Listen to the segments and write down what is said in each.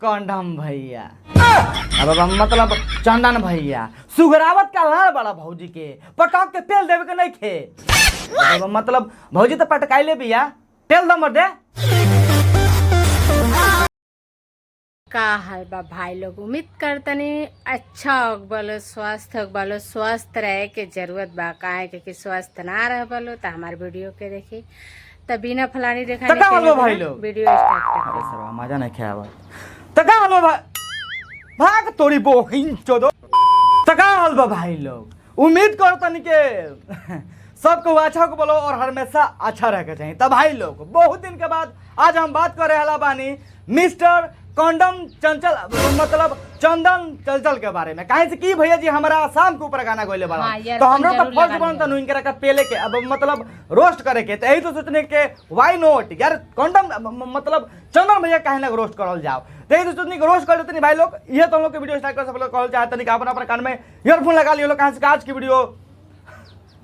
Condom भैया अब मतलब चंदन भैया सुगरावत का लाड़ बड़ा भौजी के पटक के तेल देवे के नहीं खे मतलब भौजी तो पटकाइले बिया तेल दम दे का हाल बा भाई लोग। उम्मीद करतनी अच्छा होगबलो, स्वस्थ होगबलो। स्वस्थ रहे के जरूरत बा, काहे कि स्वस्थ ना रह बलो तो हमारे वीडियो के देखी तो बिना फलानी देखा भाई लोग वीडियो स्टार्ट कर। सर मजा नहीं खाया तका हलो भाई भाग तोड़ी बोहिन चोदो तका हलबा भाई लोग। उम्मीद करतनी के सबको अच्छा को बोलो और हमेशा अच्छा रह के चाहिए। तब भाई लोग बहुत दिन के बाद आज हम बात कर रहे बानी मिस्टर कंडम चंचल मतलब चंदन चंचल के बारे में। काहे से की भैया जी हमारा आसाम के ऊपर गाना गोले बड़ा तो हमरो तो फर्स्ट बनता नु इनकरा का पेले के अब मतलब रोस्ट करे के तो यही तो सोचने के व्हाई नॉट यार कंडम मतलब चंदन भैया काहे ना रोस्ट करल जाओ तो यही तो सोचने के रोस्ट कर देते भाई लोग। ये तो हम लोग के वीडियो स्टार्ट कर सब लोग कहल चाहते नहीं अपन अपन कान में ईयरफोन लगा लियो लोग कहां से आज की वीडियो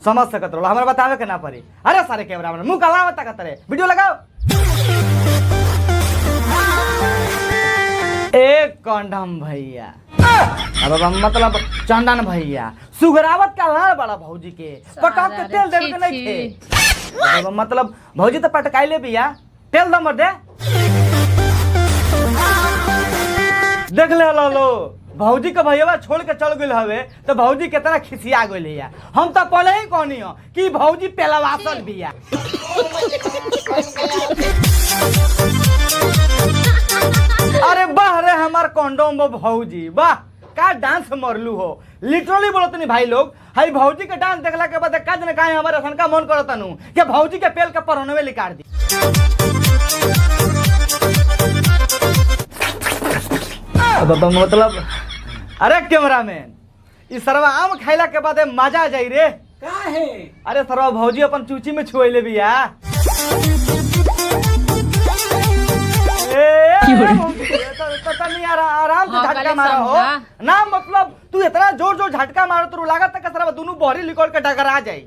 समझ सकत रहो हमरा बतावे के ना पड़ी। अरे सारे कैमरा में मुंह काला बता का तरह वीडियो लगाओ। एक कंडम भैया अब मतलब चंदन भैया सुगरावत का लाड़ बड़ा भौजी के पटक के तेल देवे के नहीं थे मतलब भौजी तो पटकाइले बिया तेल दम दे देख ले लो भौजी के भैया छोड़ के चल गए हवे तो भौजी कितना खिसिया गई है। हम तो पहले ही कहनी हो कि भौजी पेलावासल बिया। अरे वाह रे हमार कंडोम भौजी वाह का डांस मरलू हो लिटरली बोलत नहीं भाई लोग। हाई भौजी के डांस देखला के बाद काज ने काहे हमारे सन का मन करता नु कि भौजी के पेल के परनवे लिकाड़ दी। मतलब अरे कैमरामैन इस सरवा आम खाइला के बाद मजा आ जाई रे काहे। अरे सरवा भौजी अपन चूची में छुएले बिया आराम से झटका मारा हो ना मतलब तू इतना जोर जोर झटका मारो तो लागत तक सरवा दोनों बहरी लिकोड़ के डगरा जाई।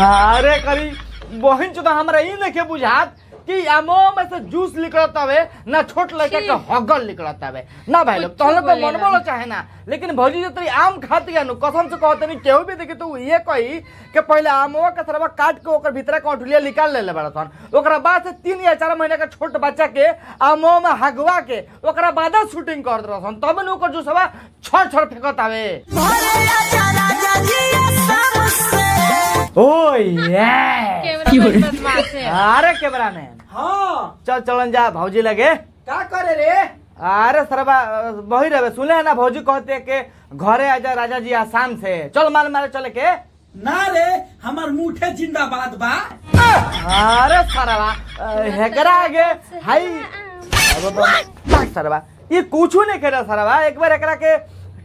अरे करी बहन चुदा हमरा ई नहीं के बुझात कि आमो में से जूस निकलत हवे ना छोट लड़का के हगल निकलत हवे ना भाई लोग तोहले तो मन बोलो चाहे ना लेकिन भौजी जो तेरी आम खाती है कसम से कहते नहीं केहू भी देखी तो ये कही कि पहले आमवा के सरवा काट के ओकर भीतर के औठलिया निकाल ले बड़ा सन ओकरा बाद से 3 या 4 महीने का छोट बच्चा के आमो में हगवा के ओकरा बाद शूटिंग कर दे सन तब न ओकर जूसवा छड़ छड़ फेंकत हवे। ओ ये अरे कैमरामैन हाँ चल चलन जा भौजी लगे का करे रे। अरे सरबा वही रहे सुने है ना भौजी कहते के घरे आजा राजा जी आसाम से चल मार मारे चले के ना रे हमार मुठे जिंदाबाद बा। अरे सरबा हेकरा आगे हाई सरबा ये कुछ नहीं करे सरबा एक बार एकरा के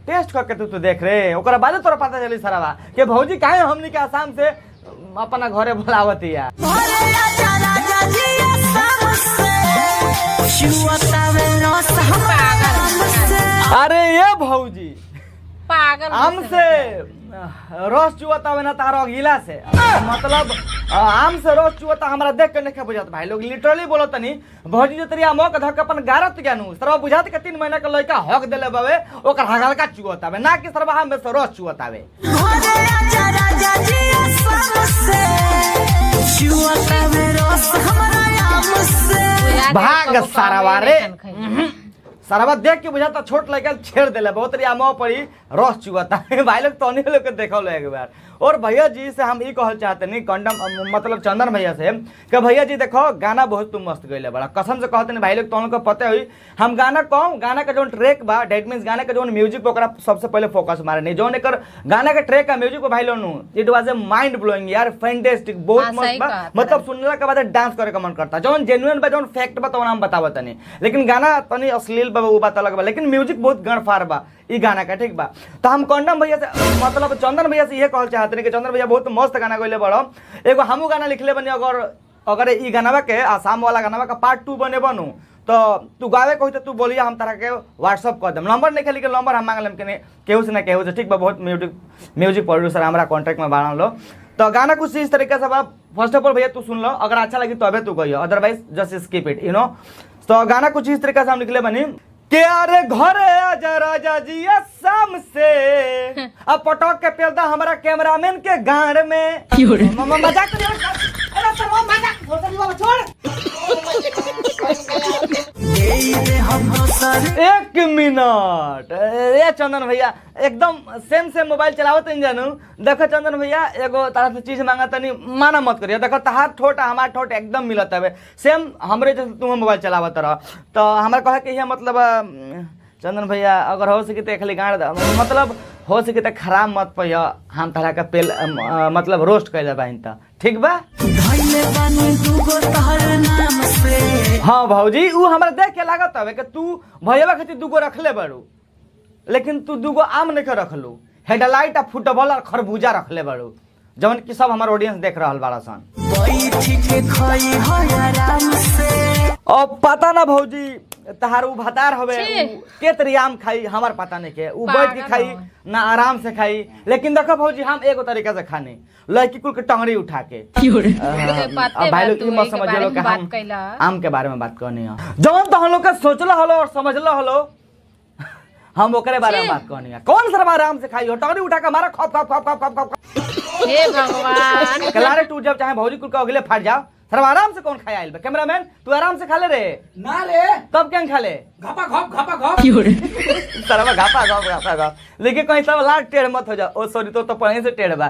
टेस्ट करके तू देख रे ओकरा बाद तोरा पता चली सरबा के भौजी काहे हमनी के आसाम से अपना घरे बुलावती है। अरे ये भौजी पागल आम से रस चुवता हुए ना तारो गीला से मतलब आम से रस चुवता हमरा देख के नहीं बुझात भाई लोग लिटरली बोलो तनी भौजी जो तरी आमो के धक अपन गारत ज्ञानू सरवा बुझात के 3 महीना के लड़का हक देले बावे ओकर हगलका चुवता बे ना कि सरवा हम में से रस चुवता बे। भाग सारावा रे सरवा देख के बुझाता छोट लड़का छेड़ देले बहुत रिया मुंह पड़ी रस चुवता भाई लोग तोनी लोग के देखल एक बार। और भैया जी से हम ये कहल चाहते नहीं कंडम मतलब चंदन भैया से कि भैया जी देखो गाना बहुत तुम मस्त गईले बड़ा कसम से कहते नहीं भाई लोग तुम लोग को पता हुई हम गाना कम गाना का जो ट्रैक बा डेट मीन्स गाना का जो म्यूजिक ओकरा सबसे पहले फोकस मारे नहीं जो एकर गाना के ट्रैक का म्यूजिक को भाई लोग it was a mind blowing यार फैंटास्टिक बहुत मस्त बा मतलब सुनने के बाद डांस करे का मन करता जौन जेन्युइन बा जौन फैक्ट बा तो हम बतावत नहीं लेकिन गाना तनी अश्लील बा वो बात अलग बा लेकिन म्यूजिक बहुत गणफार बा ई गाना का ठीक बा। तो हम कंडम भैया से मतलब चंदन भैया से ये कहल चाहते हैं कि चंदन भैया बहुत मस्त गाना गइले बड़ो एगो हमू गाना लिखले बनी अगर ई गानावा के आसाम वाला गानावा का पार्ट 2 बने बनू तो तू गावे कही तो तू बोलिए हम तारा के व्हाट्सअप कर देम नंबर नहीं लिखे नंबर हम मांग लेम के केहू से ना केहू से ठीक बा बहुत म्यूजिक प्रोड्यूसर हमारा कॉन्ट्रैक्ट में बाढ़ लो तो गाना कुछ इस तरीके से फर्स्ट ऑफ ऑल भैया तू सुन लो, अगर अच्छा लगी तो अबे तू कहियो, otherwise just skip it, you know. तो गाना कुछ इस तरीके से हम निकले बनी के अरे घरे आजा राजा जी शाम से, अब पटक के पेल दा हमारा कैमरामैन के गाड़ में। मजाक कर रहा है? अरे सरवा मजाक छोड़। एक मिनट, ये चंदन भैया एकदम सेम मोबाइल चलावत नहीं जानू। देखो चंदन भैया एगो तरह से चीज मांगा तनी माना मत करिए। देखो तहार ठोट हमार ठोट एकदम मिलत है, सेम हमरे जैसे तुम मोबाइल चलावत रह। तो हमारे कहे कि मतलब चंदन भैया अगर हो सके तो खाली गाड़ मतलब हो सके तो खराब मत पहिया, हम तरह का पेल मतलब रोस्ट कर बाइन त ठीक बा। हाँ भाजी उ हमरा देख के लागत हवे कि तू भैया खातिर दूगो रखले बारू, लेकिन तू दूगो आम नहीं रखलू, हेडलाइट आ फुटबॉल और खरबूजा रखले बारू, जवन की सब हमार ऑडियंस देख रहल बाड़ा सन। अब पता ना भौजी तहार उ भतार हवे के तरी आम खाई, हमार पता नहीं के उ बैठ के खाई ना आराम से खाई। लेकिन देखो भौजी हम एगो तरीका से खाने लड़की कुल के टंगड़ी उठा के भाई लोग मत समझ लो कि हम आम के बारे में बात करनी है, जवन तो हम लोग का सोचलो हलो और समझलो हलो हम ओकरे बारे में बात करनी है। कौन सर आराम से खाई हो, टंगड़ी उठा के हमारा खप खप खप खप खप। हे भगवान कलारे टूट जब चाहे भौजी कुल के अगले फट जाओ। सर आराम से कौन खाया आइल बा? कैमरामैन तू आराम से खा ले रे। ना रे तब क्या खा ले? घपा घप सरवा घपा घप। लेकिन कहीं सब लाट टेढ़ मत हो जाओ। ओ सॉरी तो पढ़े से टेढ़ बा।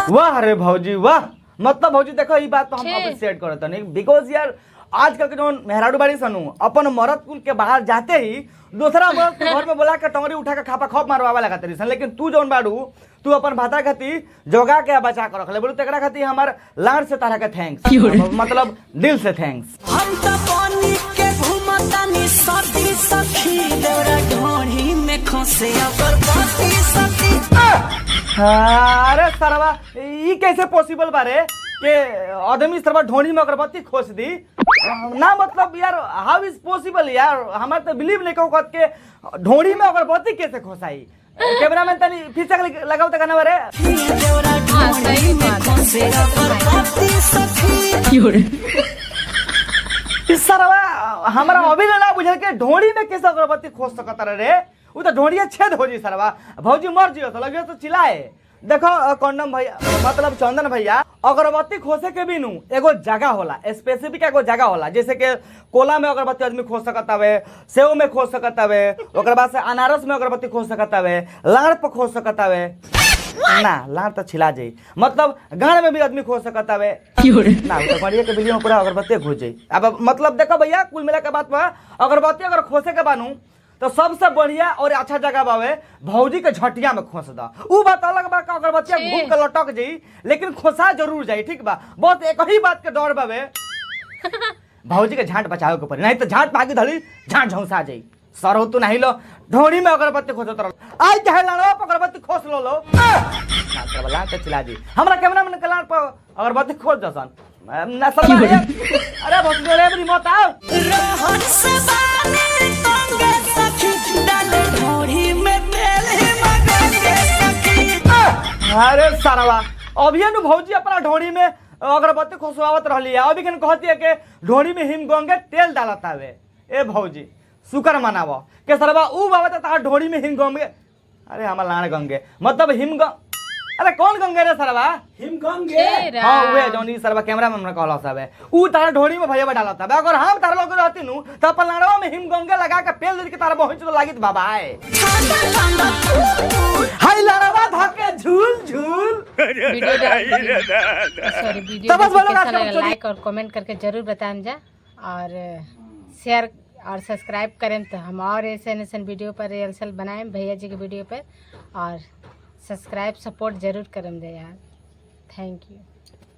वाह रे भौजी वाह, मतलब भौजी देखो ये बात तो हम अप्रिशिएट करत नहीं, बिकॉज यार आजकल के जो मेहरारू बाड़ी सनू अपन मरद कुल के बाहर जाते ही दूसरा मरद के घर में बोला के टंगड़ी उठा के खापा खप मारवावा लगा तरी सन। लेकिन तू जौन बाड़ू तू अपन भाता खाती जोगा के बचा कर रखले बोलू, तेकरा खाती हमार लाड से तरह के थैंक्स, मतलब दिल से थैंक्स। हम तो पानी के घुमतानी सती सखी देवरा ढोढ़ी में खोसे अगरबत्ती सखी। अरे सरवा ये कैसे पॉसिबल बारे के आदमी सरवा ढोढ़ी में अगरबत्ती खोस दी ना, मतलब यार हाउ इज पॉसिबल यार, हमारे तो बिलीव नहीं कहो के ढोढ़ी में अगरबत्ती कैसे खोसाई। कैमरामैन तनी फिर से लगाओ तो गाना बारे। देवरा ढोढ़ी में खोसे अगरबत्ती सखी। सरवा हमारा अभी ना बुझल के ढोढ़ी में कैसे अगरबत्ती खोस सकता रे, वो तो ढोढ़िया छेद हो जी सरवा। भौजी मर जियो तो लगे तो चिल्लाए। देखो कंडम भैया मतलब चंदन भैया अगरबत्ती खोसे के भी नू एगो जगह होला, स्पेसिफिक एगो जगह होला, जैसे कि कोला में अगरबत्ती आदमी खोज सकता हवे, सेव में खोज सकता हवे, ओकर बाद से अनारस में अगरबत्ती खोज सकता हवे, लाड़ पर खोज सकता हवे ना, लाड़ तो छिला जाई, मतलब गाड़ में भी आदमी खोज सकता हवे ना, तो बढ़िया के बिलियों पूरा अगरबत्ती खोज जाई। अब मतलब देखो भैया कुल मिला के बात बा अगरबत्ती अगर खोसे के बानू तो सबसे बढ़िया और अच्छा जगह बावे भौजी के झटिया में खोस दा। उ बात अलग बा का अगरबत्तिया घूम के लटक जाई, लेकिन खोसा जरूर जाई, ठीक बा। बहुत एक ही बात के डर बावे भौजी के झांट बचावे के पड़ी, नहीं तो झांट भागी धली झांट झौसा जाई। सर हो तू नहीं लो ढोड़ी में अगरबत्ती खोसत रह आई चाहे लाड़वा पर अगरबत्ती खोस लो ना लाड़ के चिल्ला दी। हमरा कैमरा में के लाड़ पर अगरबत्ती खोस जसन ना सब। अरे भौजी रे मत आओ रहन से बानी तंगे सखी डाले ढोढ़ी में तेल मगंगे सखी। अरे सरवा अभी नु भौजी अपना ढोड़ी में अगरबत्ती खोसवावत रहली है, अभी कन कहती है कि ढोड़ी में हिमगंगे तेल डालत आवे। ए भौजी शुक्र मनाव के सरवा उ बाबा तार ढोड़ी में हिमगंगे, अरे हमार लाड़ गंगे मतलब हिमगंग, अरे कौन गंगे रे सरवा? हिमगंगे हां उहे जोनी सरवा कैमरा में हमरा कहला सबे उ तार ढोड़ी में भैया डालत आवे। अगर हम तार लोग रहती नु त अपन लाड़वा में हिमगंगे लगा के पेल दे के तार पहुंच तो लागित बाबा है। हाय लाड़वा धके झूल झूल। वीडियो लाइक और कमेंट करके जरूर बताएं जा, और शेयर और सब्सक्राइब करें तो हम और ऐसे वीडियो पर रिहर्सल बनाएं भैया जी के वीडियो पर, और सब्सक्राइब सपोर्ट जरूर करें दे यार। Thank you.